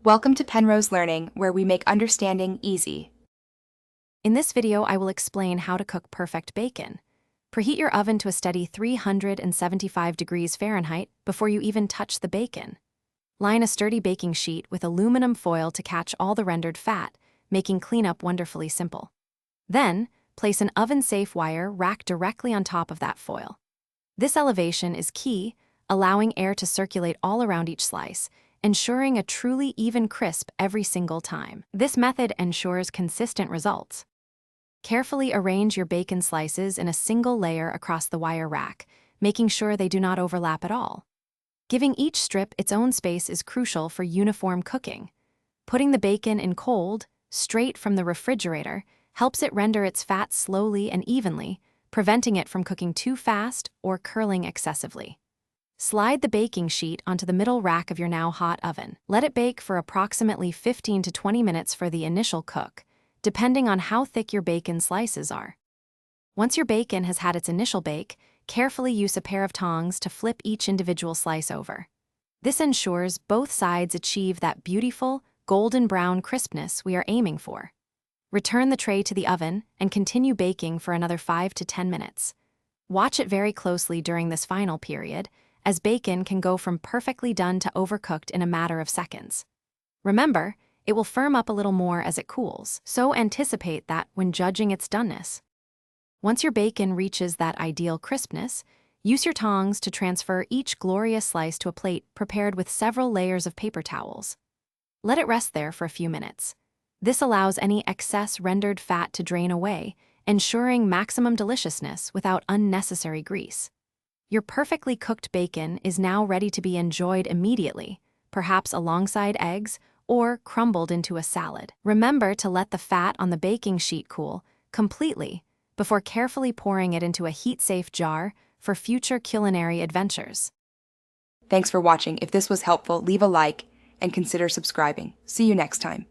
Welcome to Penrose Learning, where we make understanding easy. In this video, I will explain how to cook perfect bacon. Preheat your oven to a steady 375 degrees Fahrenheit before you even touch the bacon. Line a sturdy baking sheet with aluminum foil to catch all the rendered fat, making cleanup wonderfully simple. Then, place an oven-safe wire rack directly on top of that foil. This elevation is key, allowing air to circulate all around each slice, ensuring a truly even crisp every single time. This method ensures consistent results. Carefully arrange your bacon slices in a single layer across the wire rack, making sure they do not overlap at all. Giving each strip its own space is crucial for uniform cooking. Putting the bacon in cold, straight from the refrigerator, helps it render its fat slowly and evenly, preventing it from cooking too fast or curling excessively. Slide the baking sheet onto the middle rack of your now hot oven. Let it bake for approximately 15 to 20 minutes for the initial cook, depending on how thick your bacon slices are. Once your bacon has had its initial bake, carefully use a pair of tongs to flip each individual slice over. This ensures both sides achieve that beautiful, golden brown crispness we are aiming for. Return the tray to the oven and continue baking for another 5 to 10 minutes. Watch it very closely during this final period, as bacon can go from perfectly done to overcooked in a matter of seconds. Remember, it will firm up a little more as it cools, so anticipate that when judging its doneness. Once your bacon reaches that ideal crispness, use your tongs to transfer each glorious slice to a plate prepared with several layers of paper towels. Let it rest there for a few minutes. This allows any excess rendered fat to drain away, ensuring maximum deliciousness without unnecessary grease. Your perfectly cooked bacon is now ready to be enjoyed immediately, perhaps alongside eggs or crumbled into a salad. Remember to let the fat on the baking sheet cool completely before carefully pouring it into a heat-safe jar for future culinary adventures. Thanks for watching. If this was helpful, leave a like and consider subscribing. See you next time.